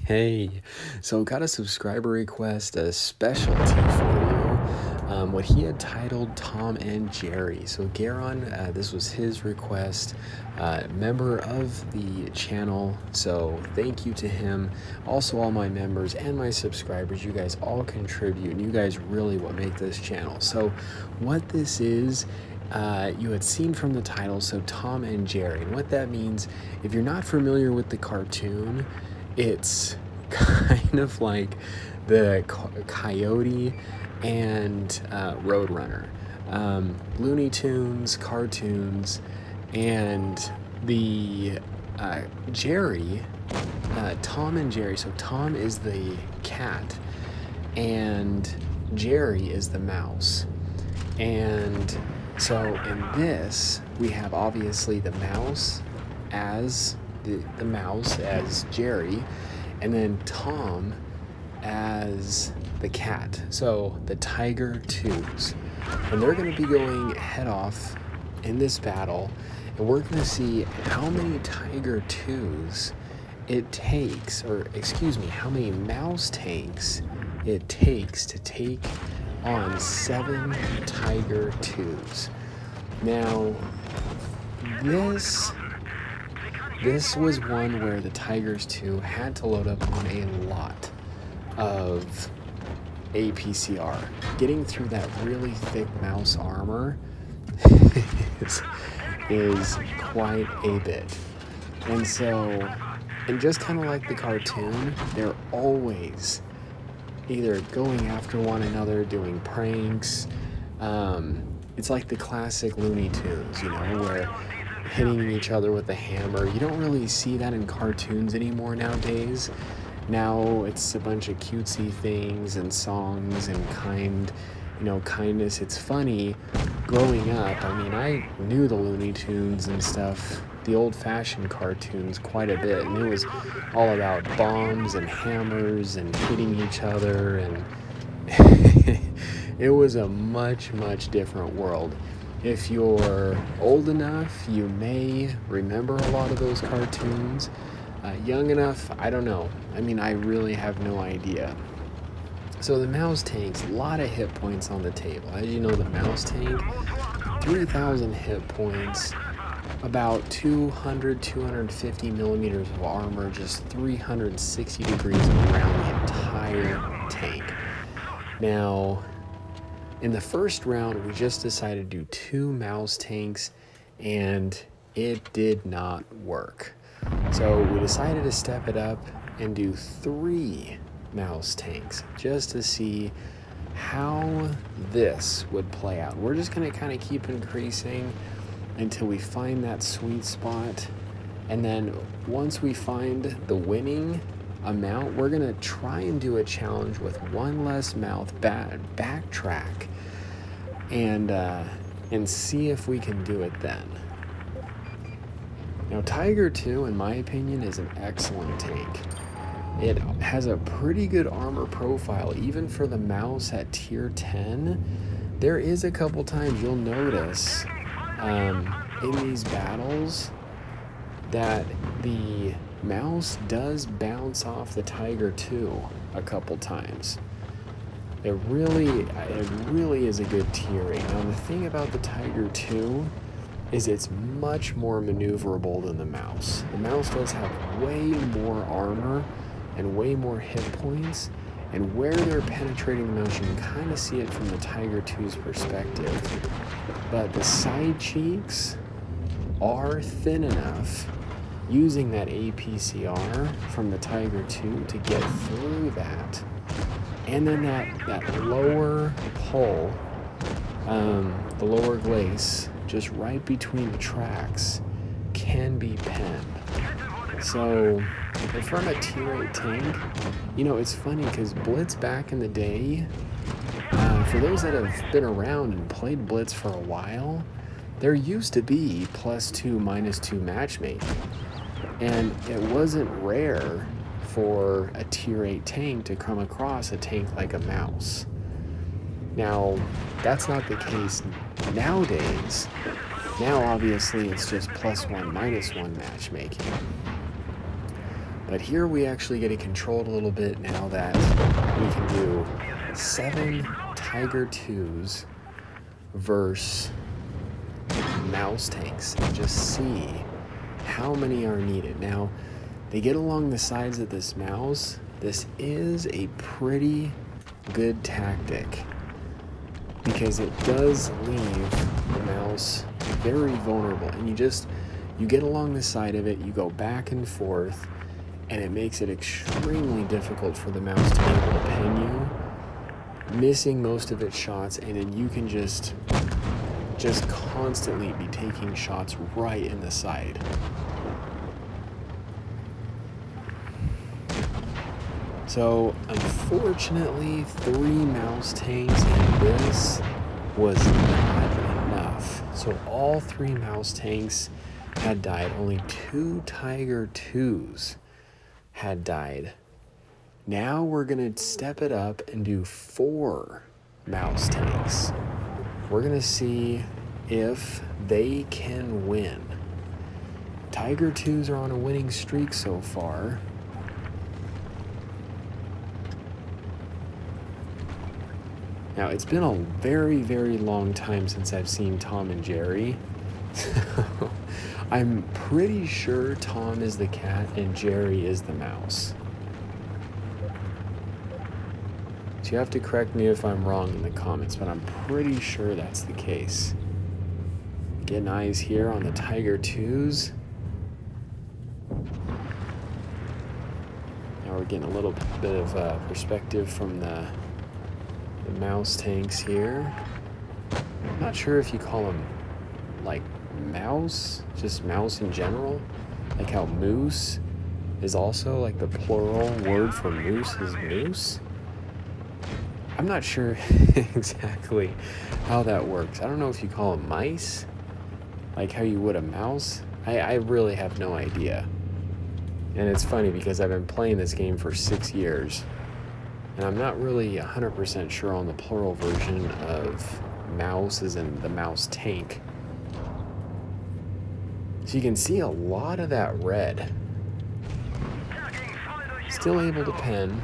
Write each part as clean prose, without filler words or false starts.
Hey, so got a subscriber request, a specialty for you. What he had titled Tom and Jerry. So Garon, this was his request, member of the channel. So thank you to him. Also all my members and my subscribers, you guys all contribute and you guys really what make this channel. So what this is, you had seen from the title, so Tom and Jerry. And what that means, if you're not familiar with the cartoon, it's kind of like the Coyote and Roadrunner. Looney Tunes, cartoons, and the Jerry, Tom and Jerry. So Tom is the cat and Jerry is the mouse. And so in this, we have obviously the mouse as the mouse as Jerry, and then Tom as the cat. So the Tiger Twos, and they're going to be going head off in this battle, and we're going to see how many Tiger Twos it takes, or excuse me, how many mouse tanks it takes to take on 7 Tiger Twos. Now, this was one where the Tigers 2 had to load up on a lot of APCR. Getting through that really thick mouse armor is quite a bit. And so, and just kind of like the cartoon, they're always either going after one another, doing pranks. It's like the classic Looney Tunes, you know, where hitting each other with a hammer. You don't really see that in cartoons anymore nowadays. Now it's a bunch of cutesy things and songs and kindness. It's funny. Growing up, I mean, I knew the Looney Tunes and stuff, the old-fashioned cartoons, quite a bit, and it was all about bombs and hammers and hitting each other, and it was a much different world. If you're old enough, you may remember a lot of those cartoons. Young enough, I don't know. I mean, I really have no idea. So the mouse tanks, a lot of hit points on the table. As you know, the mouse tank, 3,000 hit points, about 250 millimeters of armor, just 360 degrees around the entire tank. Now, in the first round, we just decided to do 2 mouse tanks, and it did not work. So we decided to step it up and do 3 mouse tanks just to see how this would play out. We're just going to kind of keep increasing until we find that sweet spot, and then once we find the winning amount, we're going to try and do a challenge with one less mouth backtrack and see if we can do it then. Now, Tiger 2, in my opinion, is an excellent tank. It has a pretty good armor profile, even for the mouse at tier 10. There is a couple times you'll notice in these battles that the mouse does bounce off the Tiger 2 a couple times. It really is a good tiering. Now, the thing about the Tiger 2 is it's much more maneuverable than the mouse. The mouse does have way more armor and way more hit points, and where they're penetrating the mouse, you can kind of see it from the Tiger 2's perspective. But the side cheeks are thin enough using that APCR from the Tiger 2 to get through that. And then that lower hull, the lower glace, just right between the tracks, can be penned. So from a tier 8 tank, you know, it's funny because Blitz back in the day, for those that have been around and played Blitz for a while, there used to be +2, -2 matchmaking. And it wasn't rare for a tier 8 tank to come across a tank like a mouse. Now, that's not the case nowadays. Now, obviously, it's just +1, -1 matchmaking. But here we actually get it controlled a little bit now that we can do 7 Tiger 2s versus mouse tanks and just see how many are needed. Now, they get along the sides of this mouse. This is a pretty good tactic because it does leave the mouse very vulnerable, and you get along the side of it, you go back and forth, and it makes it extremely difficult for the mouse to be able to pin you, missing most of its shots, and then you can just constantly be taking shots right in the side. So unfortunately, 3 mouse tanks in this was not enough. So all 3 mouse tanks had died. Only 2 Tiger 2s had died. Now we're gonna step it up and do 4 mouse tanks. We're gonna see if they can win. Tiger 2s are on a winning streak so far. Now, it's been a very, very long time since I've seen Tom and Jerry. I'm pretty sure Tom is the cat and Jerry is the mouse. So you have to correct me if I'm wrong in the comments, but I'm pretty sure that's the case. Getting eyes here on the Tiger 2s. Now we're getting a little bit of perspective from the mouse tanks here. I'm not sure if you call them like mouse, just mouse in general, like how moose is also like the plural word for moose is moose. I'm not sure exactly how that works. I don't know if you call them mice, like how you would a mouse. I really have no idea. And it's funny because I've been playing this game for 6 years, and I'm not really 100% sure on the plural version of mouse as in the mouse tank. So you can see a lot of that red. Still able to pen,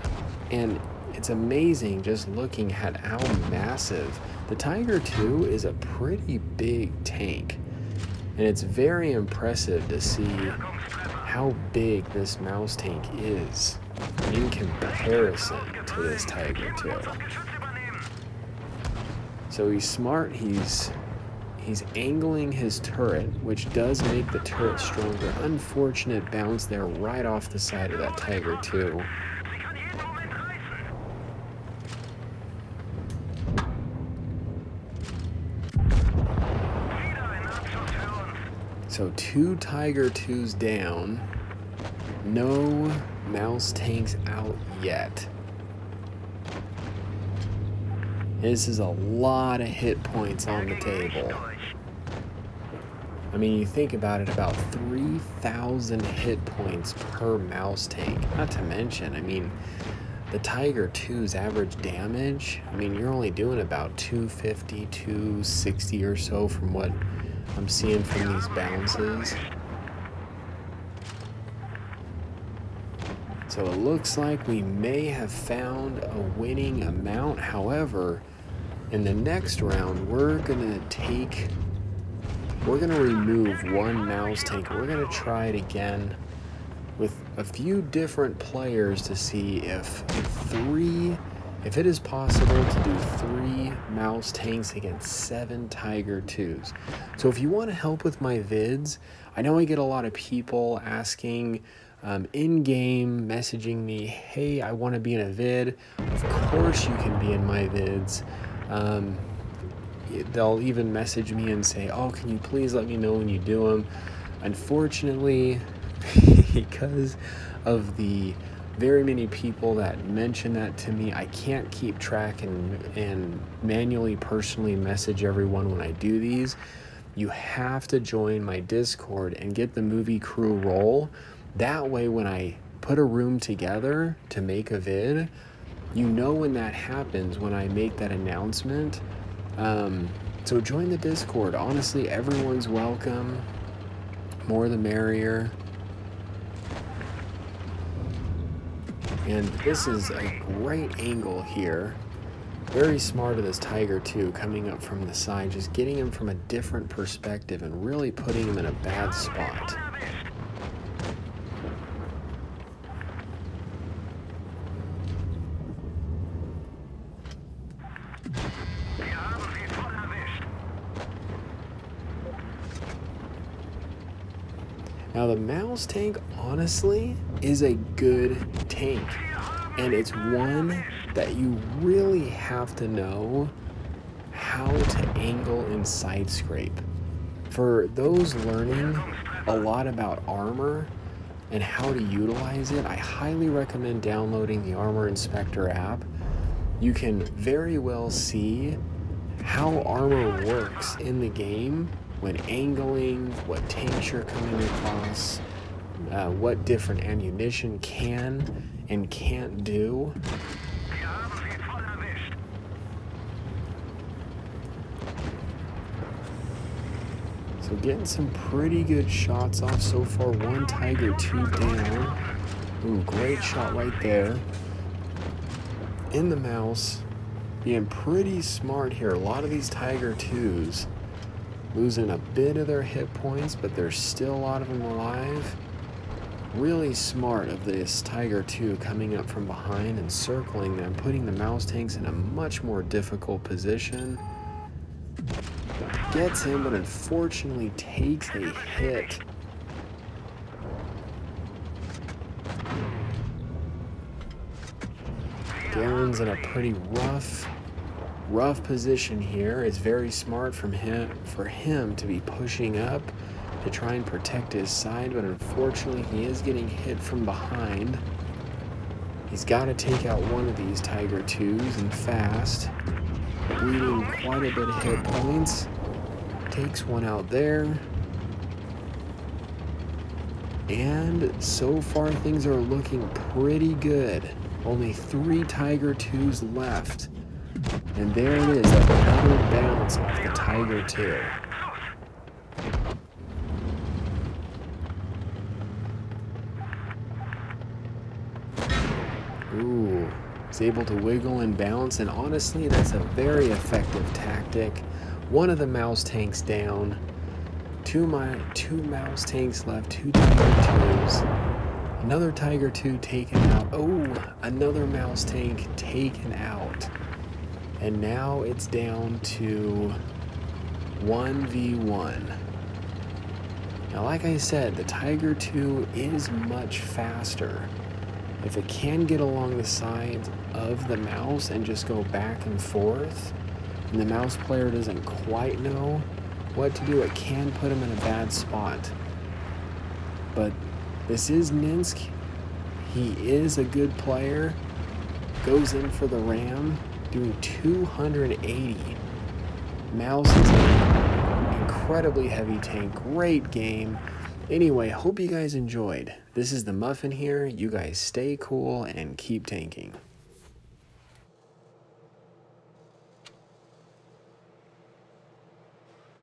and it's amazing just looking at how massive. The Tiger 2 is a pretty big tank, and it's very impressive to see how big this mouse tank is in comparison to this Tiger 2. So he's smart, he's angling his turret, which does make the turret stronger. Unfortunate bounce there right off the side of that Tiger 2. So 2 Tiger 2s down. No mouse tanks out yet. This is a lot of hit points on the table. I mean, you think about it, about 3,000 hit points per mouse tank. Not to mention, I mean, the Tiger 2's average damage, I mean, you're only doing about 250, 260 or so from what I'm seeing from these bounces. So it looks like we may have found a winning amount. However, in the next round, we're gonna remove 1 mouse tank. We're gonna try it again with a few different players to see if it is possible to do 3 mouse tanks against 7 Tiger 2s. So if you want to help with my vids, I know I get a lot of people asking in-game, messaging me, hey, I want to be in a vid. Of course you can be in my vids. They'll even message me and say, oh, can you please let me know when you do them? Unfortunately, because of the very many people that mention that to me, I can't keep track and manually, personally message everyone when I do these. You have to join my Discord and get the movie crew role. That way, when I put a room together to make a vid, you know when that happens, when I make that announcement. So join the Discord. Honestly, everyone's welcome. More the merrier. And this is a great angle here. Very smart of this Tiger too, coming up from the side, just getting him from a different perspective and really putting him in a bad spot. Now the mouse tank, honestly, is a good tank. And it's one that you really have to know how to angle and side scrape. For those learning a lot about armor and how to utilize it, I highly recommend downloading the Armor Inspector app. You can very well see how armor works in the game when angling, what tanks you're coming across, what different ammunition can and can't do. So getting some pretty good shots off so far. One Tiger 2 down. Ooh, great shot right there. In the mouse, being pretty smart here. A lot of these Tiger 2s losing a bit of their hit points, but there's still a lot of them alive. Really smart of this Tiger 2 coming up from behind and circling them, putting the mouse tanks in a much more difficult position. Gets him, but unfortunately takes a hit. Darren's in a pretty rough position here. It's very smart for him to be pushing up to try and protect his side, but unfortunately he is getting hit from behind. He's got to take out one of these Tiger 2s and fast. Bleeding quite a bit of hit points. Takes one out there. And so far things are looking pretty good. Only 3 Tiger 2s left. And there it is, another bounce off the Tiger 2. Ooh, he's able to wiggle and bounce, and honestly, that's a very effective tactic. One of the mouse tanks down. Two mouse tanks left, 2 Tiger 2s. Another Tiger 2 taken out. Oh, another mouse tank taken out. And now it's down to 1v1. Now, like I said, the Tiger 2 is much faster. If it can get along the sides of the mouse and just go back and forth, and the mouse player doesn't quite know what to do, it can put him in a bad spot. But this is Ninsk. He is a good player. Goes in for the ram, doing 280. Mouse is an incredibly heavy tank. Great game. Anyway, hope you guys enjoyed. This is the Muffin here. You guys stay cool and keep tanking.